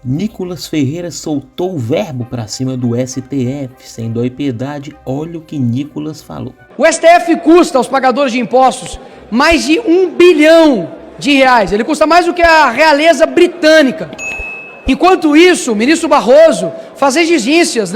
Nicolas Ferreira soltou o verbo pra cima do STF, sem dó e piedade. Olha o que Nicolas falou. O STF custa aos pagadores de impostos mais de R$1 bilhão. Ele custa mais do que a realeza britânica. Enquanto isso, o ministro Barroso faz exigências,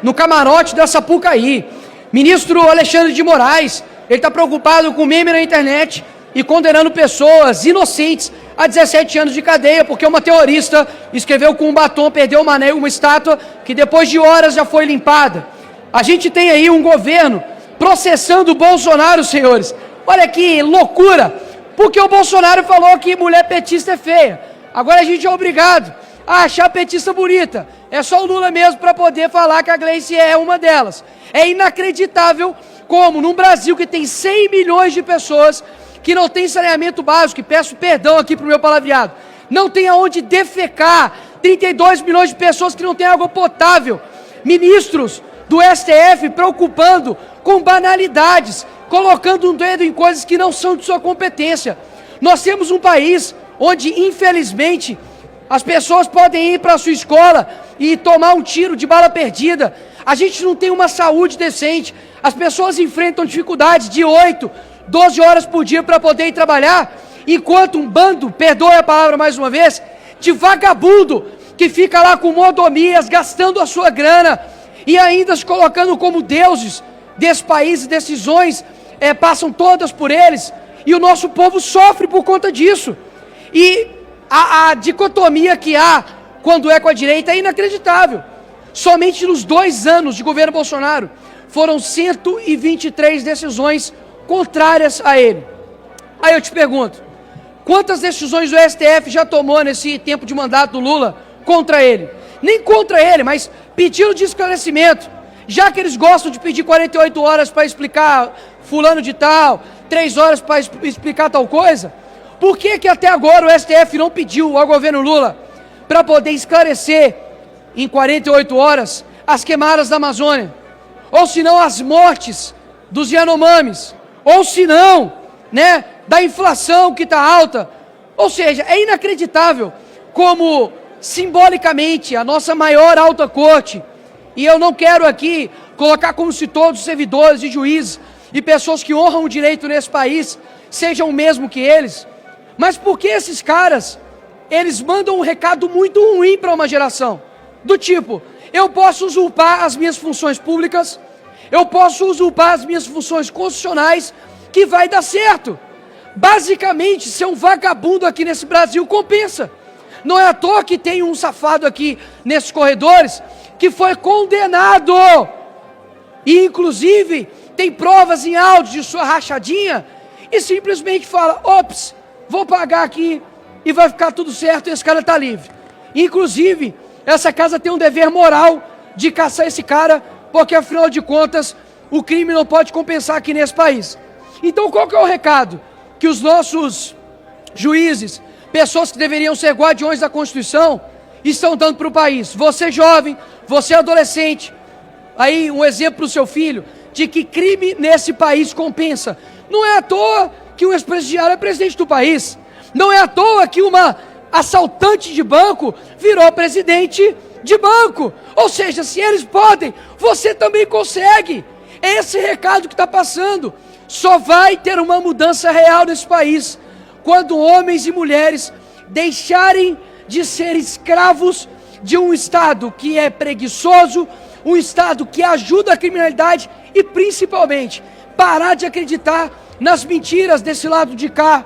no camarote da Sapucaí. Ministro Alexandre de Moraes, ele está preocupado com meme na internet e condenando pessoas inocentes a 17 anos de cadeia, porque uma terrorista escreveu com um batom, perdeu uma estátua que depois de horas já foi limpada. A gente tem aí um governo processando o Bolsonaro, senhores. Olha que loucura, porque o Bolsonaro falou que mulher petista é feia. Agora a gente é obrigado a achar petista bonita. É só o Lula mesmo para poder falar que a Gleice é uma delas. É inacreditável como num Brasil que tem 100 milhões de pessoas que não tem saneamento básico, e peço perdão aqui pro meu palavreado, não tem aonde defecar, 32 milhões de pessoas que não têm água potável, ministros do STF preocupando com banalidades, colocando um dedo em coisas que não são de sua competência. Nós temos um país onde, infelizmente, as pessoas podem ir para a sua escola e tomar um tiro de bala perdida. A gente não tem uma saúde decente, as pessoas enfrentam dificuldades de 8, 12 horas por dia para poder ir trabalhar, enquanto um bando, perdoe a palavra mais uma vez, de vagabundo que fica lá com mordomias, gastando a sua grana e ainda se colocando como deuses desse país, decisões passam todas por eles, e o nosso povo sofre por conta disso. E a dicotomia que há quando é com a direita é inacreditável. Somente nos 2 anos de governo Bolsonaro foram 123 decisões contrárias a ele. Aí eu te pergunto, quantas decisões o STF já tomou nesse tempo de mandato do Lula contra ele? Nem contra ele, mas pedido de esclarecimento. Já que eles gostam de pedir 48 horas para explicar fulano de tal, 3 horas para explicar tal coisa, por que que até agora o STF não pediu ao governo Lula para poder esclarecer em 48 horas as queimadas da Amazônia? Ou se não as mortes dos Yanomamis? Ou se não, da inflação que está alta? Ou seja, é inacreditável como simbolicamente a nossa maior alta corte, e eu não quero aqui colocar como se todos os servidores e juízes e pessoas que honram o direito nesse país sejam o mesmo que eles, mas porque esses caras, eles mandam um recado muito ruim para uma geração, do tipo, eu posso usurpar as minhas funções públicas, eu posso usurpar as minhas funções constitucionais, que vai dar certo. Basicamente, ser um vagabundo aqui nesse Brasil compensa. Não é à toa que tem um safado aqui nesses corredores que foi condenado. E, inclusive, tem provas em áudio de sua rachadinha e simplesmente fala, ops, vou pagar aqui e vai ficar tudo certo e esse cara está livre. Inclusive, essa casa tem um dever moral de caçar esse cara, porque afinal de contas, o crime não pode compensar aqui nesse país. Então qual que é o recado que os nossos juízes, pessoas que deveriam ser guardiões da Constituição, estão dando para o país? Você jovem, você adolescente, aí um exemplo para o seu filho, de que crime nesse país compensa. Não é à toa que um ex-presidiário é presidente do país, não é à toa que uma assaltante de banco virou presidente de banco. Ou seja, se eles podem, você também consegue. É esse recado que está passando. Só vai ter uma mudança real nesse país quando homens e mulheres deixarem de ser escravos de um Estado que é preguiçoso, um Estado que ajuda a criminalidade e, principalmente, parar de acreditar nas mentiras desse lado de cá,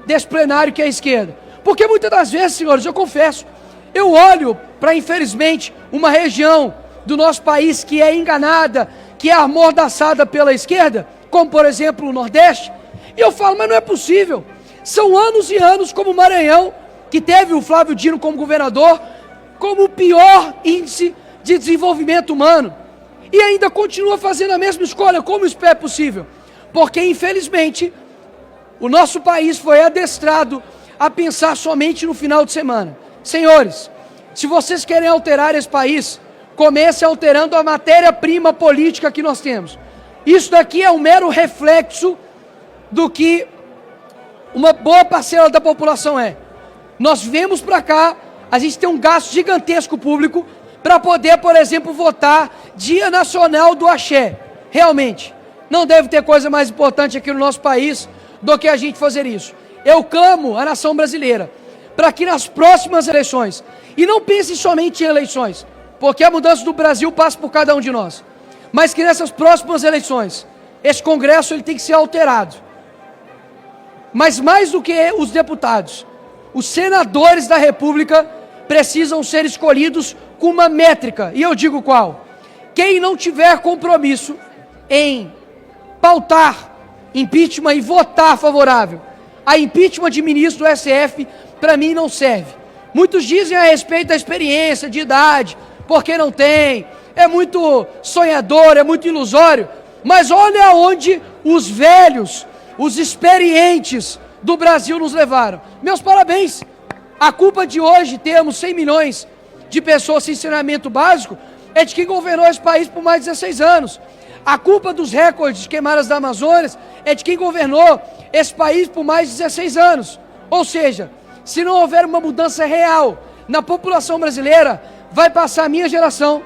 desse plenário que é a esquerda. Porque muitas das vezes, senhores, eu confesso, eu olho para, infelizmente, uma região do nosso país que é enganada, que é amordaçada pela esquerda, como, por exemplo, o Nordeste, e eu falo, mas não é possível. São anos e anos, como o Maranhão, que teve o Flávio Dino como governador, como o pior índice de desenvolvimento humano, e ainda continua fazendo a mesma escolha. Como isso é possível? Porque, infelizmente, o nosso país foi adestrado a pensar somente no final de semana. Senhores, se vocês querem alterar esse país, comece alterando a matéria-prima política que nós temos. Isso daqui é um mero reflexo do que uma boa parcela da população é. Nós viemos para cá A gente tem um gasto gigantesco público para poder, por exemplo, votar Dia Nacional do Axé. Realmente, não deve ter coisa mais importante aqui no nosso país do que a gente fazer isso. Eu clamo à nação brasileira para que nas próximas eleições, e não pense somente em eleições, porque a mudança do Brasil passa por cada um de nós, mas que nessas próximas eleições, esse Congresso ele tem que ser alterado. Mas mais do que os deputados, os senadores da República precisam ser escolhidos com uma métrica, e eu digo qual? Quem não tiver compromisso em pautar impeachment e votar favorável a impeachment de ministro do STF, para mim não serve. Muitos dizem a respeito da experiência, de idade, porque não tem, é muito sonhador, é muito ilusório, mas olha onde os velhos, os experientes do Brasil nos levaram. Meus parabéns! A culpa de hoje termos 100 milhões de pessoas sem saneamento básico é de quem governou esse país por mais de 16 anos. A culpa dos recordes de queimadas da Amazônia é de quem governou esse país por mais de 16 anos. Ou seja, se não houver uma mudança real na população brasileira, vai passar a minha geração,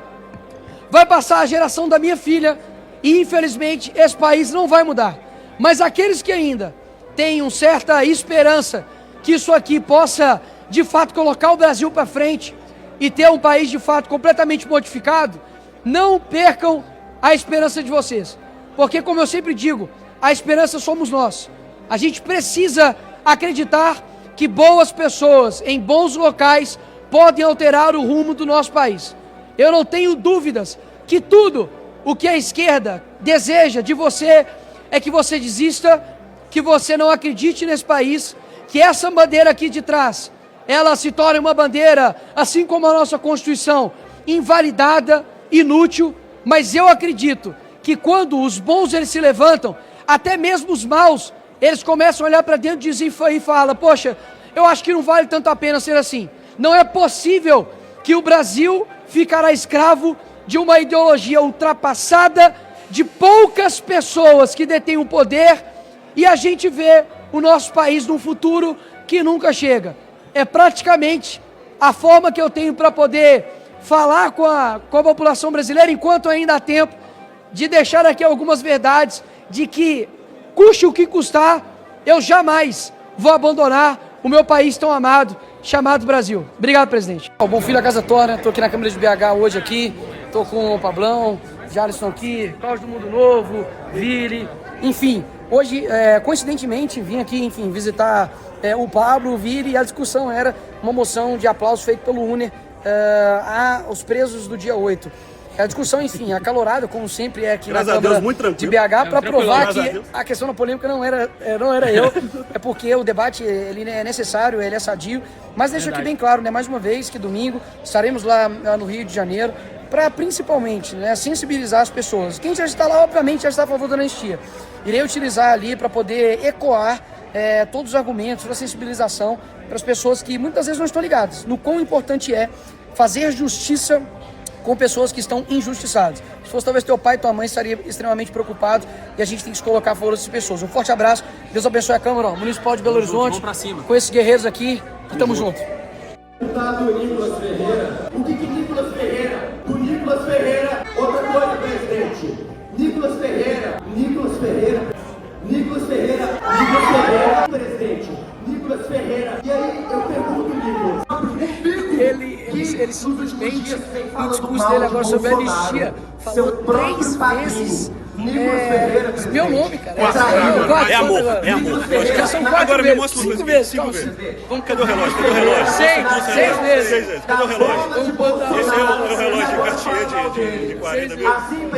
vai passar a geração da minha filha e, infelizmente, esse país não vai mudar. Mas aqueles que ainda têm uma certa esperança que isso aqui possa, de fato, colocar o Brasil para frente e ter um país, de fato, completamente modificado, não percam a esperança de vocês. Porque, como eu sempre digo, a esperança somos nós. A gente precisa acreditar que boas pessoas em bons locais podem alterar o rumo do nosso país. Eu não tenho dúvidas que tudo o que a esquerda deseja de você é que você desista, que você não acredite nesse país, que essa bandeira aqui de trás, ela se torne uma bandeira, assim como a nossa Constituição, invalidada, inútil, mas eu acredito que quando os bons eles se levantam, até mesmo os maus, eles começam a olhar para dentro e falam, poxa, eu acho que não vale tanto a pena ser assim. Não é possível que o Brasil ficará escravo de uma ideologia ultrapassada, de poucas pessoas que detêm o poder, e a gente vê o nosso país num futuro que nunca chega. É praticamente a forma que eu tenho para poder falar com a população brasileira, enquanto ainda há tempo, de deixar aqui algumas verdades, de que, custe o que custar, eu jamais vou abandonar o meu país tão amado, chamado Brasil. Obrigado, presidente. Bom filho da casa torna, estou aqui na Câmara de BH hoje aqui, estou com o Pablão, Jalisson aqui, Cláudio do Mundo Novo, Vili, enfim, hoje, coincidentemente, vim aqui, enfim, visitar o Pablo, o Vili, e a discussão era uma moção de aplauso feita pelo UNER aos presos do dia 8. A discussão, enfim, acalorada, como sempre é aqui na Câmara de BH, para provar que a questão da polêmica não era eu, é porque o debate ele é necessário, ele é sadio, mas deixo aqui bem claro, né, mais uma vez, que domingo estaremos lá no Rio de Janeiro, para principalmente, né, sensibilizar as pessoas. Quem já está lá, obviamente, já está a favor da anistia. Irei utilizar ali para poder ecoar todos os argumentos da sensibilização para as pessoas que muitas vezes não estão ligadas no quão importante é fazer justiça com pessoas que estão injustiçadas. Se fosse talvez teu pai e tua mãe, estaria extremamente preocupado, e a gente tem que se colocar a favor dessas pessoas. Um forte abraço, Deus abençoe a Câmara Municipal de Belo Horizonte, com esses guerreiros aqui, e tamo junto. Deputado Nicolas Ferreira. O que Nicolas Ferreira? O Nicolas Ferreira, outra coisa, presidente. Nicolas Ferreira, presidente. Nicolas Ferreira. E aí, eu pergunto, Nicolas. Ele simplesmente, no discurso dele agora sobre a anistia, falou 3 vezes meu nome, cara. É amor. Já são 4 agora vezes, me mostra uma 5 coisa. vezes. 5 vezes. Vamos, cadê o relógio? 6 vezes. 6 vezes. Cadê o relógio? Esse é o relógio de Cartier de 40 mil.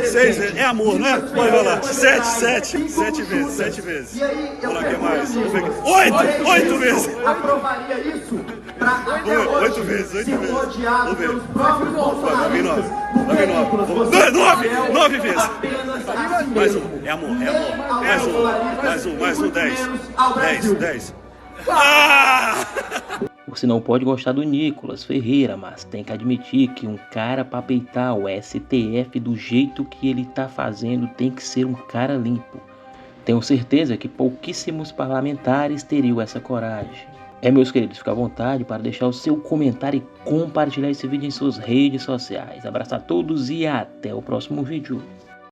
6 vezes. É amor, não é? Pode falar. 7 vezes. Vamos lá, o que mais? 8 vezes. Aprovaria isso para até hoje 8 vezes. odiado Vamos ver. pelos próprios bolsonaristas. 9 vezes. Mais um. É amor. Mais um. 10. Você não pode gostar do Nicolas Ferreira, mas tem que admitir que um cara pra peitar o STF do jeito que ele tá fazendo tem que ser um cara limpo. Tenho certeza que pouquíssimos parlamentares teriam essa coragem. Meus queridos, fica à vontade para deixar o seu comentário e compartilhar esse vídeo em suas redes sociais. Abraço a todos e até o próximo vídeo.